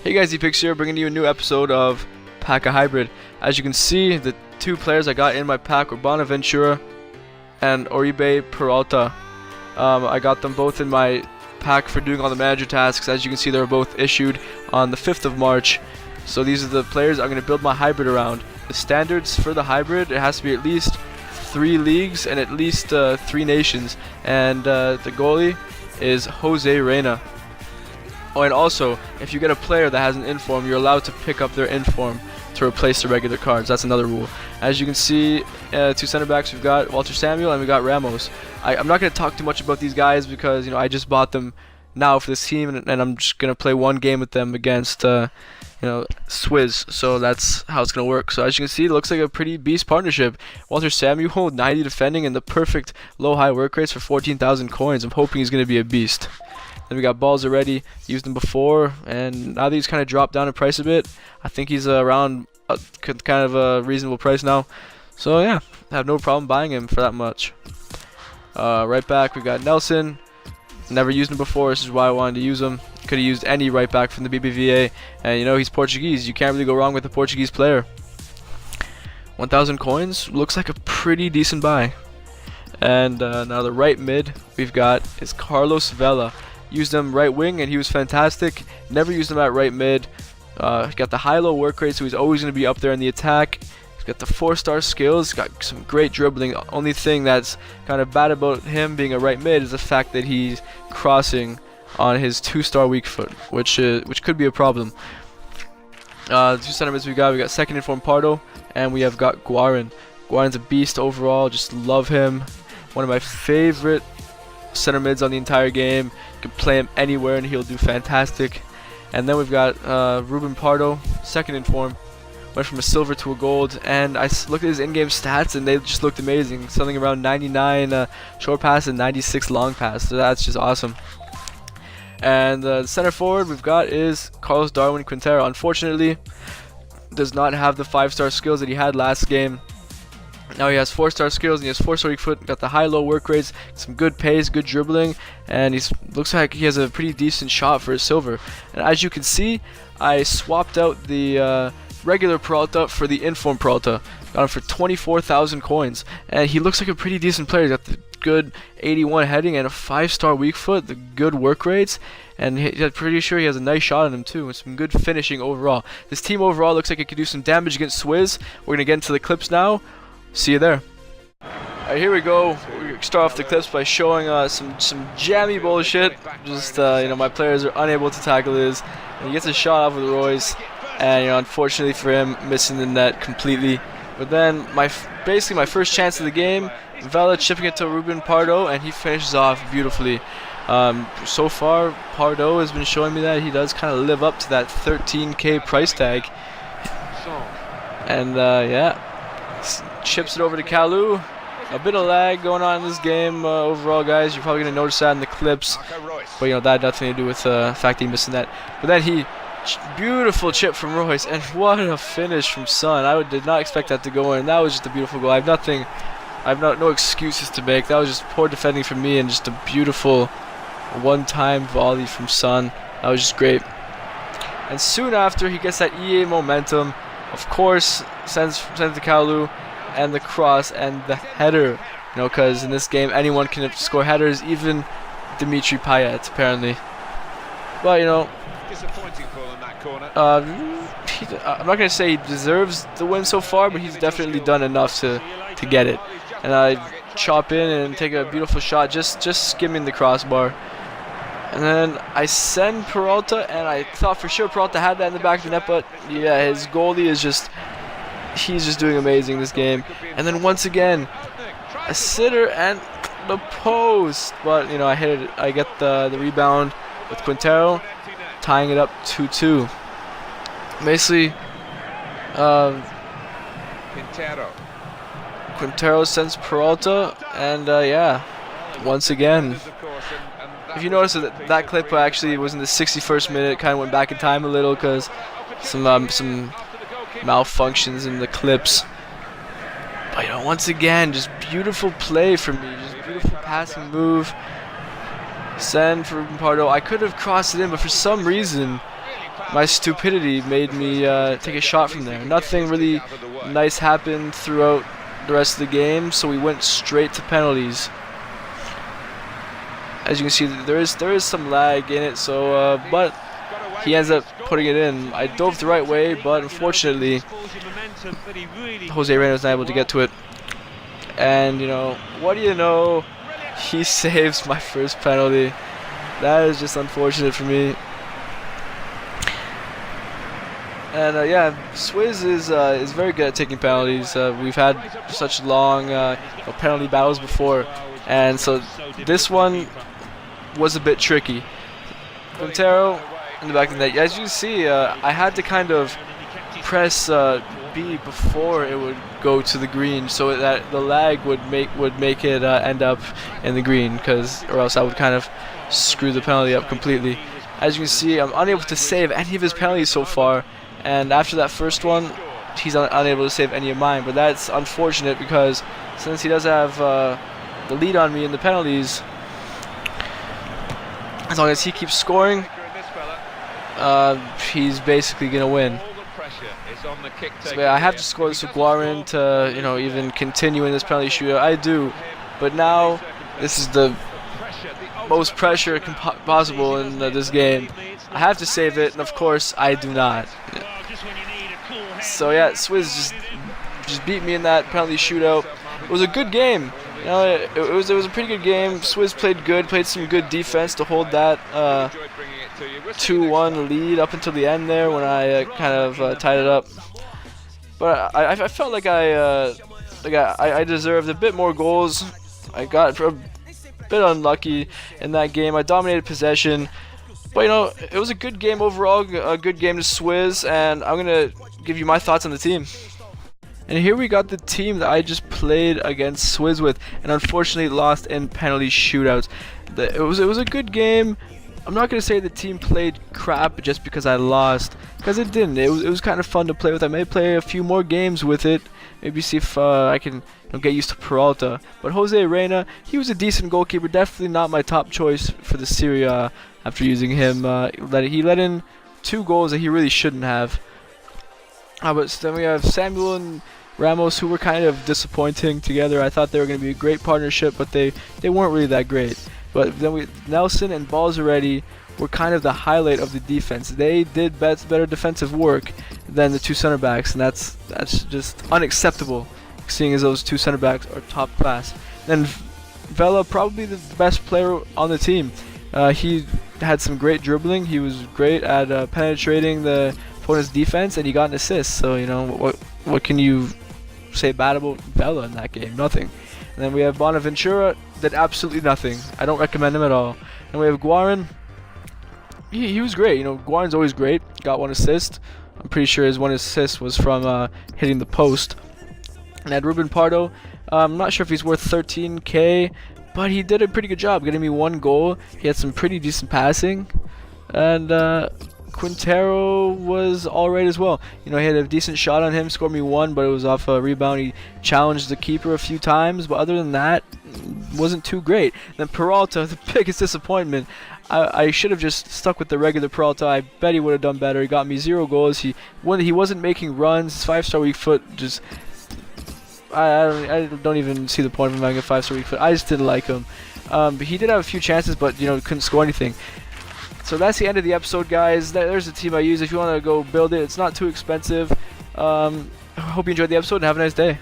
Hey guys, Ep.3 here, bringing you a new episode of Pack a Hybrid. As you can see, the two players I got in my pack were Bonaventura and Oribe Peralta. I got them both in my pack for doing all the manager tasks. As you can see, they were both issued on the 5th of March. So these are the players I'm going to build my hybrid around. The standards for the hybrid, it has to be at least 3 leagues and at least 3 nations. And the goalie is Jose Reyna. Oh, and also, if you get a player that has an inform, you're allowed to pick up their inform to replace the regular cards. That's another rule. As you can see, 2 center backs, we've got Walter Samuel and we got Ramos. I'm not going to talk too much about these guys because I just bought them now for this team, and I'm just going to play one game with them against Swizz. So that's how it's going to work. So as you can see, it looks like a pretty beast partnership. Walter Samuel, 90 defending and the perfect low-high work rates for 14,000 coins. I'm hoping he's going to be a beast. Then we got Balls already, used him before, and now that he's kind of dropped down in price a bit, I think he's around kind of a reasonable price now. So yeah, I have no problem buying him for that much. Right back, we got Nelson. Never used him before, this is why I wanted to use him. Could have used any right back from the BBVA, and he's Portuguese. You can't really go wrong with a Portuguese player. 1,000 coins, looks like a pretty decent buy. And now the right mid we've got is Carlos Vela. Used him right wing and he was fantastic. Never used him at right mid. Got the high-low work rate, so he's always going to be up there in the attack. He's got the 4-star skills. Got some great dribbling. Only thing that's kind of bad about him being a right mid is the fact that he's crossing on his 2-star weak foot, which could be a problem. The 2 center mids we got second inform Pardo, and we have got Guarin. Guarin's a beast overall. Just love him. One of my favorite center mids on the entire game. You can play him anywhere and he'll do fantastic. And then we've got Ruben Pardo, second in form. Went from a silver to a gold, and I looked at his in-game stats and they just looked amazing. Something around 99 short pass and 96 long pass, so that's just awesome. And the center forward we've got is Carlos Darwin Quintero. Unfortunately, does not have the 5-star skills that he had last game. Now he has 4-star skills and he has 4-star weak foot, got the high-low work rates, some good pace, good dribbling, and looks like he has a pretty decent shot for his silver. And as you can see, I swapped out the regular Peralta for the inform Peralta. Got him for 24,000 coins, and he looks like a pretty decent player. He's got the good 81 heading and a 5-star weak foot, the good work rates, and I'm pretty sure he has a nice shot on him too, and some good finishing overall. This team overall looks like it could do some damage against Swizz. We're gonna get into the clips now. See you there. Alright, here we go. We start off the clips by showing some jammy bullshit. Just my players are unable to tackle this, and he gets a shot off with Royce, and unfortunately for him, missing the net completely. But then basically my first chance of the game, Vela chipping it to Ruben Pardo, and he finishes off beautifully. So far, Pardo has been showing me that he does kind of live up to that 13k price tag. And yeah. Chips it over to Kalu. A bit of lag going on in this game overall, guys. You're probably going to notice that in the clips. But that had nothing to do with the fact that he missed that. But then beautiful chip from Royce. And what a finish from Son. I did not expect that to go in. That was just a beautiful goal. I have no excuses to make. That was just poor defending from me and just a beautiful one-time volley from Son. That was just great. And soon after, he gets that EA momentum. Of course, sends to Kalu, and the cross and the header. Because in this game anyone can score headers, even Dimitri Payet apparently. But disappointing goal in that corner. I'm not gonna say he deserves the win so far, but he's definitely done enough to get it. And I chop in and take a beautiful shot, just skimming the crossbar. And then I send Peralta, and I thought for sure Peralta had that in the back of the net, but yeah, his goalie is he's just doing amazing this game. And then once again, a sitter and the post, but I hit it. I get the rebound with Quintero, tying it up 2-2. Basically, Quintero sends Peralta, and yeah, once again. If you notice that clip actually was in the 61st minute, kind of went back in time a little because some malfunctions in the clips. But once again, just beautiful play from me, just beautiful passing move. Send for Ruben Pardo. I could have crossed it in, but for some reason my stupidity made me take a shot from there. Nothing really nice happened throughout the rest of the game, so we went straight to penalties. As you can see, there is some lag in it, so but he ends up putting it in. I dove the right way, but unfortunately, Jose Reyna was not able to get to it. And you know, what do you know? He saves my first penalty. That is just unfortunate for me. And yeah, Swizz is very good at taking penalties. We've had such long penalty battles before, and so this one was a bit tricky. Quintero in the back of the net. As you see, I had to kind of press B before it would go to the green, so that the lag would make it end up in the green, or else I would kind of screw the penalty up completely. As you can see, I'm unable to save any of his penalties so far, and after that first one, he's unable to save any of mine. But that's unfortunate because since he does have the lead on me in the penalties, as long as he keeps scoring, he's basically gonna win. So yeah, I have to score this with Guarin to, you know, even continue in this penalty shootout. I do, but now this is the most pressure possible in this game. I have to save it, and of course I do not. So yeah, Swizz just beat me in that penalty shootout. It was a good game. You know, it was a pretty good game. Swizz played good, played some good defense to hold that 2-1 lead up until the end there when I kind of tied it up. But I felt like I deserved a bit more goals. I got a bit unlucky in that game. I dominated possession, but you know, it was a good game overall, a good game to Swizz, and I'm gonna give you my thoughts on the team. And here we got the team that I just played against Swizz with, and unfortunately lost in penalty shootouts. It was a good game. I'm not gonna say the team played crap just because I lost, because it didn't. It was kind of fun to play with. I may play a few more games with it, maybe see if I can get used to Peralta. But Jose Reyna, he was a decent goalkeeper, definitely not my top choice for the Serie A. After using him, he let in 2 goals that he really shouldn't have. But then we have Samuel and Ramos, who were kind of disappointing together. I thought they were going to be a great partnership, but they weren't really that great. But then Nelson and Balzaretti were kind of the highlight of the defense. They did better defensive work than the 2 center backs, and that's just unacceptable, seeing as those 2 center backs are top class. Then Vela, probably the best player on the team. He had some great dribbling. He was great at penetrating the opponent's defense, and he got an assist. So you know, what can you say bad about Vela in that game? Nothing. And then we have Bonaventura, did absolutely nothing. I don't recommend him at all. And we have Guarin. He was great. You know, Guarin's always great. Got 1 assist. I'm pretty sure his 1 assist was from hitting the post. And at Ruben Pardo, I'm not sure if he's worth 13K, but he did a pretty good job getting me 1 goal. He had some pretty decent passing. And Quintero was alright as well. You know, he had a decent shot on him, scored me 1, but it was off a rebound. He challenged the keeper a few times, but other than that, wasn't too great. Then Peralta, the biggest disappointment. I should have just stuck with the regular Peralta. I bet he would have done better. He got me 0 goals. He wasn't making runs. His 5-star weak foot just... I don't even see the point of him having a 5-star weak foot. I just didn't like him. But he did have a few chances, but you know, couldn't score anything. So that's the end of the episode, guys. There's the team I use. If you want to go build it, it's not too expensive. I hope you enjoyed the episode and have a nice day.